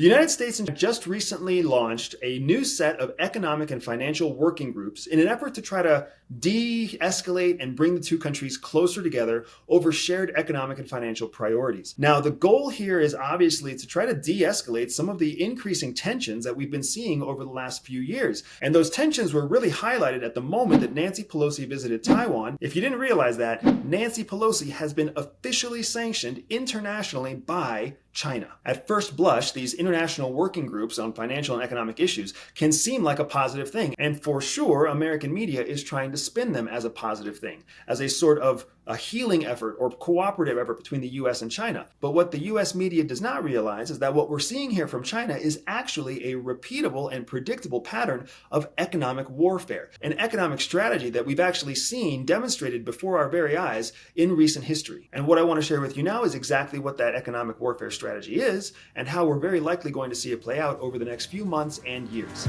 The United States just recently launched a new set of economic and financial working groups in an effort to try to de-escalate and bring the two countries closer together over shared economic and financial priorities. Now, the goal here is obviously to try to de-escalate some of the increasing tensions that we've been seeing over the last few years. And those tensions were really highlighted at the moment that Nancy Pelosi visited Taiwan. If you didn't realize that, Nancy Pelosi has been officially sanctioned internationally by China. At first blush, these international working groups on financial and economic issues can seem like a positive thing. And for sure, American media is trying to spin them as a positive thing, as a sort of a healing effort or cooperative effort between the US and China. But what the US media does not realize is that what we're seeing here from China is actually a repeatable and predictable pattern of economic warfare, an economic strategy that we've actually seen demonstrated before our very eyes in recent history. And what I want to share with you now is exactly what that economic warfare strategy is and how we're very likely going to see it play out over the next few months and years.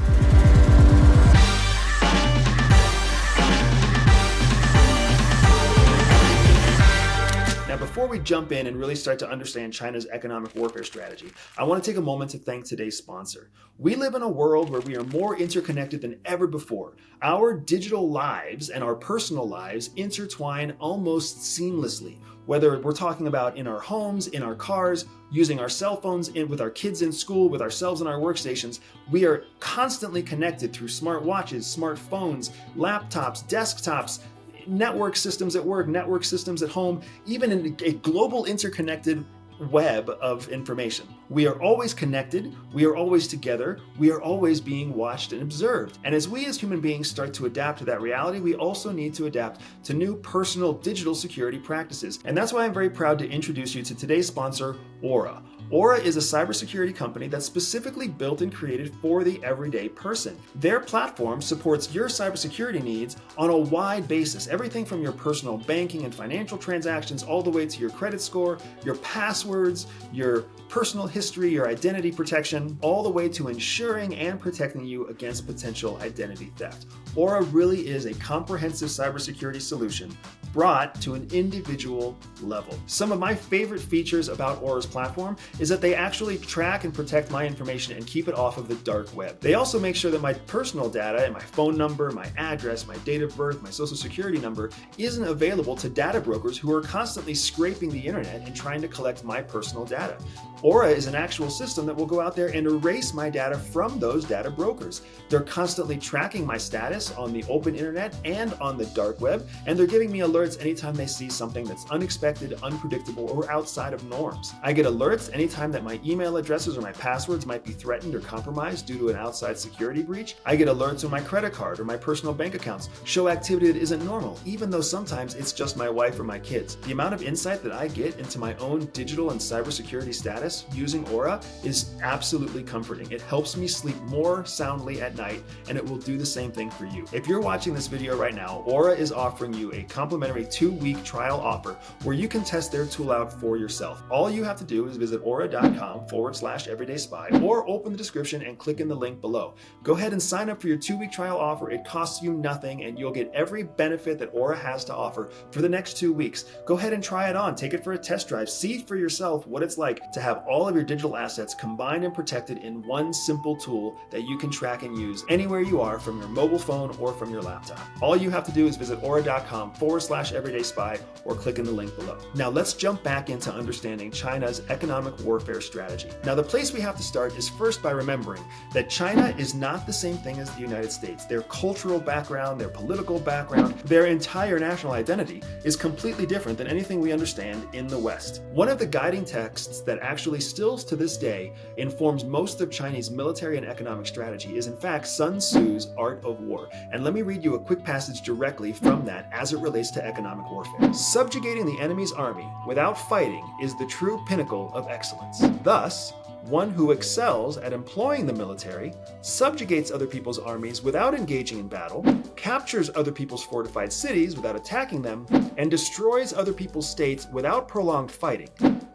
Now, before we jump in and really start to understand China's economic warfare strategy, I want to take a moment to thank today's sponsor. We live in a world where we are more interconnected than ever before. Our digital lives and our personal lives intertwine almost seamlessly. Whether we're talking about in our homes, in our cars, using our cell phones, with our kids in school, with ourselves in our workstations, we are constantly connected through smart watches, smartphones, laptops, desktops, network systems at work, network systems at home, even in a global interconnected web of information. We are always connected, we are always together, we are always being watched and observed. And as we as human beings start to adapt to that reality, we also need to adapt to new personal digital security practices. And that's why I'm very proud to introduce you to today's sponsor, Aura. Aura is a cybersecurity company that's specifically built and created for the everyday person. Their platform supports your cybersecurity needs on a wide basis, everything from your personal banking and financial transactions all the way to your credit score, your passwords, your personal history, your identity protection, all the way to ensuring and protecting you against potential identity theft. Aura really is a comprehensive cybersecurity solution brought to an individual level. Some of my favorite features about Aura's platform is that they actually track and protect my information and keep it off of the dark web. They also make sure that my personal data and my phone number, my address, my date of birth, my social security number isn't available to data brokers who are constantly scraping the internet and trying to collect my personal data. Aura is an actual system that will go out there and erase my data from those data brokers. They're constantly tracking my status on the open internet and on the dark web, and they're giving me alerts anytime they see something that's unexpected, unpredictable, or outside of norms. I get alerts anytime that my email addresses or my passwords might be threatened or compromised due to an outside security breach. I get alerts when my credit card or my personal bank accounts show activity that isn't normal, even though sometimes it's just my wife or my kids. The amount of insight that I get into my own digital and cybersecurity status using Aura is absolutely comforting. It helps me sleep more soundly at night, and it will do the same thing for you. If you're watching this video right now, Aura is offering you a complimentary 2-week trial offer where you can test their tool out for yourself. All you have to do is visit aura.com/everydayspy or open the description and click in the link below. Go ahead and sign up for your 2-week trial offer. It costs you nothing, and you'll get every benefit that Aura has to offer for the next 2 weeks. Go ahead and try it on. Take it for a test drive. See for yourself what it's like to have all of your digital assets combined and protected in one simple tool that you can track and use anywhere you are from your mobile phone or from your laptop. All you have to do is visit aura.com/everydayspy or click in the link below. Now let's jump back into understanding China's economic warfare strategy. Now the place we have to start is first by remembering that China is not the same thing as the United States. Their cultural background, their political background, their entire national identity is completely different than anything we understand in the West. One of the guiding texts that actually still to this day informs most of Chinese military and economic strategy is in fact Sun Tzu's Art of War. And let me read you a quick passage directly from that as it relates to economic warfare. Subjugating the enemy's army without fighting is the true pinnacle of excellence. Thus, one who excels at employing the military, subjugates other people's armies without engaging in battle, captures other people's fortified cities without attacking them, and destroys other people's states without prolonged fighting.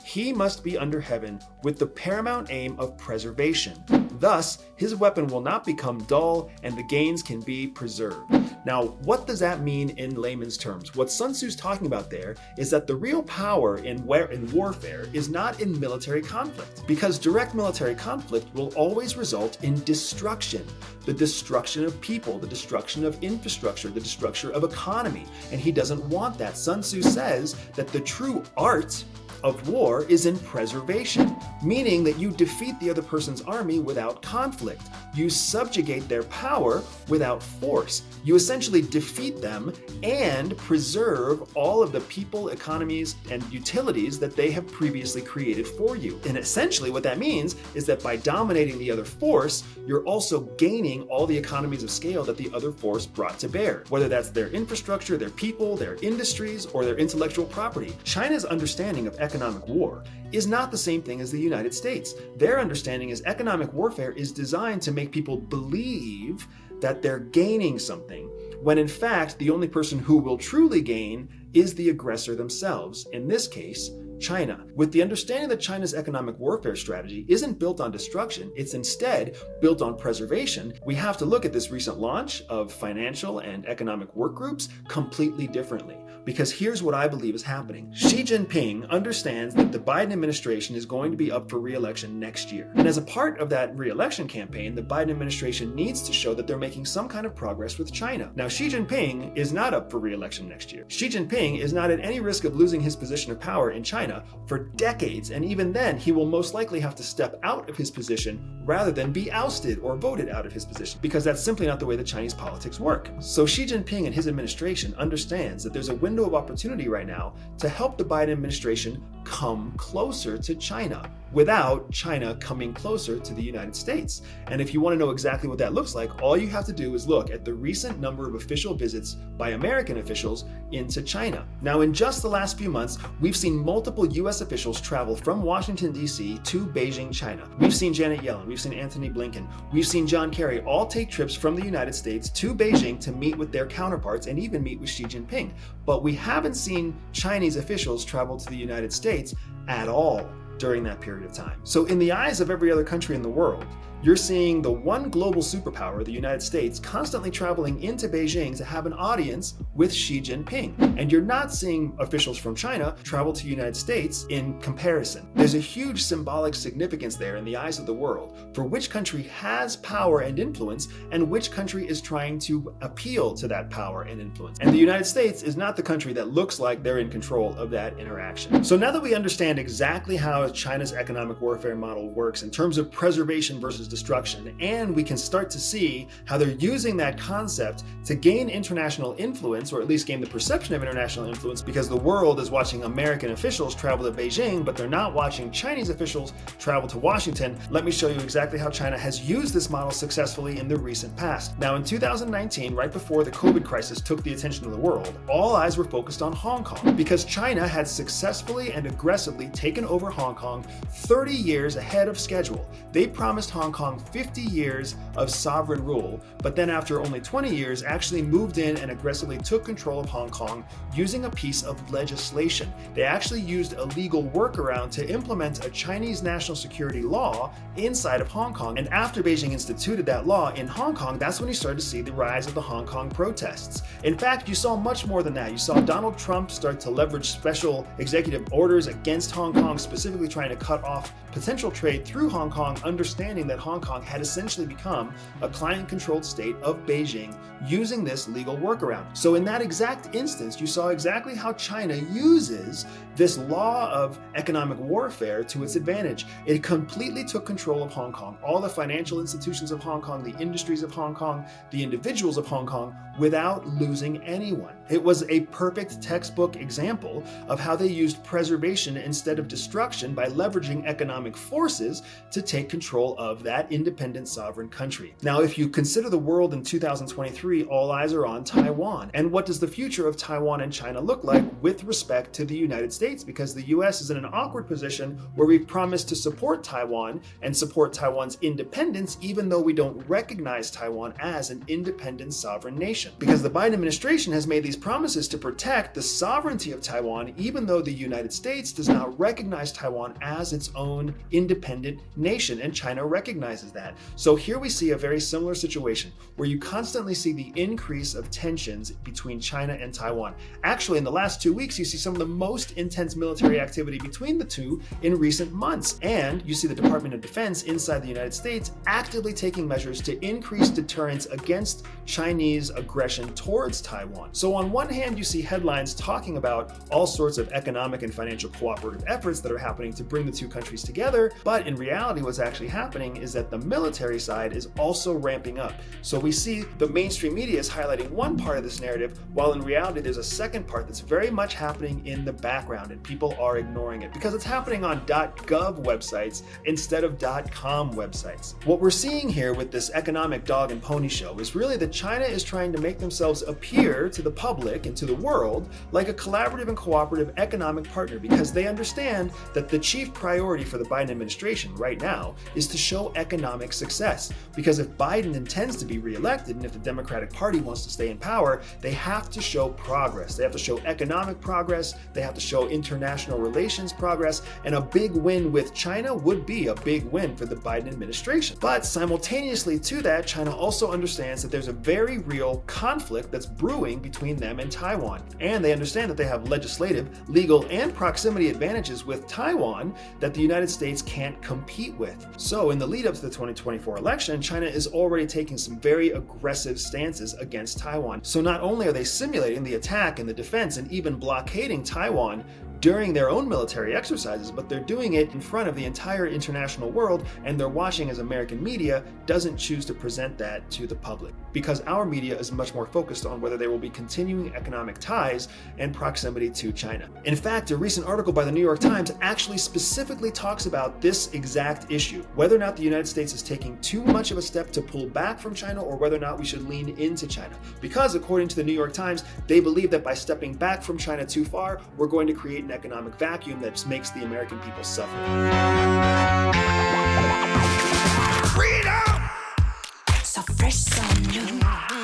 he must be under heaven with the paramount aim of preservation. Thus, his weapon will not become dull and the gains can be preserved. Now, what does that mean in layman's terms? What Sun Tzu's talking about there is that the real power in warfare is not in military conflict, because direct military conflict will always result in destruction. The destruction of people, the destruction of infrastructure, the destruction of economy. And he doesn't want that. Sun Tzu says that the true art of war is in preservation, meaning that you defeat the other person's army without conflict. You subjugate their power without force. You essentially defeat them and preserve all of the people, economies, and utilities that they have previously created for you. And essentially what that means is that by dominating the other force, you're also gaining all the economies of scale that the other force brought to bear, whether that's their infrastructure, their people, their industries, or their intellectual property. China's understanding of economic war is not the same thing as the United States. Their understanding is economic warfare is designed to make people believe that they're gaining something, when in fact the only person who will truly gain is the aggressor themselves, in this case, China. With the understanding that China's economic warfare strategy isn't built on destruction, it's instead built on preservation, we have to look at this recent launch of financial and economic work groups completely differently. Because here's what I believe is happening. Xi Jinping understands that the Biden administration is going to be up for re-election next year. And as a part of that re-election campaign, the Biden administration needs to show that they're making some kind of progress with China. Now, Xi Jinping is not up for re-election next year. Xi Jinping is not at any risk of losing his position of power in China for decades, and even then, he will most likely have to step out of his position rather than be ousted or voted out of his position, because that's simply not the way that Chinese politics work. So Xi Jinping and his administration understands that there's a window of opportunity right now to help the Biden administration come closer to China without China coming closer to the United States. And if you want to know exactly what that looks like, all you have to do is look at the recent number of official visits by American officials into China. Now, in just the last few months, we've seen multiple US officials travel from Washington, D.C. to Beijing, China. We've seen Janet Yellen, we've seen Anthony Blinken, we've seen John Kerry all take trips from the United States to Beijing to meet with their counterparts and even meet with Xi Jinping. But we haven't seen Chinese officials travel to the United States at all during that period of time. So in the eyes of every other country in the world, you're seeing the one global superpower, the United States, constantly traveling into Beijing to have an audience with Xi Jinping. And you're not seeing officials from China travel to the United States in comparison. There's a huge symbolic significance there in the eyes of the world for which country has power and influence and which country is trying to appeal to that power and influence. And the United States is not the country that looks like they're in control of that interaction. So now that we understand exactly how China's economic warfare model works in terms of preservation versus destruction, and we can start to see how they're using that concept to gain international influence, or at least gain the perception of international influence, because the world is watching American officials travel to Beijing, but they're not watching Chinese officials travel to Washington. Let me show you exactly how China has used this model successfully in the recent past. Now, in 2019, right before the COVID crisis took the attention of the world, all eyes were focused on Hong Kong, because China had successfully and aggressively taken over Hong Kong 30 years ahead of schedule. They promised Hong Kong 50 years of sovereign rule, but then after only 20 years actually moved in and aggressively took control of Hong Kong using a piece of legislation. They actually used a legal workaround to implement a Chinese national security law inside of Hong Kong. And after Beijing instituted that law in Hong Kong, that's when you started to see the rise of the Hong Kong protests. In fact, you saw much more than that. You saw Donald Trump start to leverage special executive orders against Hong Kong, specifically trying to cut off potential trade through Hong Kong, understanding that Hong Kong had essentially become a client-controlled state of Beijing using this legal workaround. So in that exact instance, you saw exactly how China uses this law of economic warfare to its advantage. It completely took control of Hong Kong, all the financial institutions of Hong Kong, the industries of Hong Kong, the individuals of Hong Kong, without losing anyone. It was a perfect textbook example of how they used preservation instead of destruction by leveraging economic forces to take control of that independent sovereign country. Now, if you consider the world in 2023, all eyes are on Taiwan. And what does the future of Taiwan and China look like with respect to the United States? Because the US is in an awkward position where we've promised to support Taiwan and support Taiwan's independence, even though we don't recognize Taiwan as an independent sovereign nation. Because the Biden administration has made these promises to protect the sovereignty of Taiwan, even though the United States does not recognize Taiwan as its own independent nation, and China recognizes that. So here we see a very similar situation where you constantly see the increase of tensions between China and Taiwan. Actually, in the last 2 weeks, you see some of the most intense military activity between the two in recent months. And you see the Department of Defense inside the United States actively taking measures to increase deterrence against Chinese aggression towards Taiwan. So on one hand, you see headlines talking about all sorts of economic and financial cooperative efforts that are happening to bring the two countries together, but in reality, what's actually happening is that the military side is also ramping up. So we see the mainstream media is highlighting one part of this narrative, while in reality, there's a second part that's very much happening in the background, and people are ignoring it because it's happening on .gov websites instead of .com websites. What we're seeing here with this economic dog and pony show is really that China is trying to make themselves appear to the public and to the world like a collaborative and cooperative economic partner, because they understand that the chief priority for the Biden administration right now is to show economic success. Because if Biden intends to be reelected and if the Democratic Party wants to stay in power, they have to show progress. They have to show economic progress, they have to show international relations progress, and a big win with China would be a big win for the Biden administration. But simultaneously to that, China also understands that there's a very real conflict that's brewing between them and Taiwan. And they understand that they have legislative, legal, and proximity advantages with Taiwan that the United States can't compete with. So in the lead up to the 2024 election, China is already taking some very aggressive stances against Taiwan. So not only are they simulating the attack and the defense and even blockading Taiwan during their own military exercises, but they're doing it in front of the entire international world, and they're watching as American media doesn't choose to present that to the public, because our media is much more focused on whether there will be continuing economic ties and proximity to China. In fact, a recent article by the New York Times actually specifically talks about this exact issue, whether or not the United States is taking too much of a step to pull back from China or whether or not we should lean into China. Because according to the New York Times, they believe that by stepping back from China too far, we're going to create an economic vacuum that makes the American people suffer. Freedom! So fresh, so new.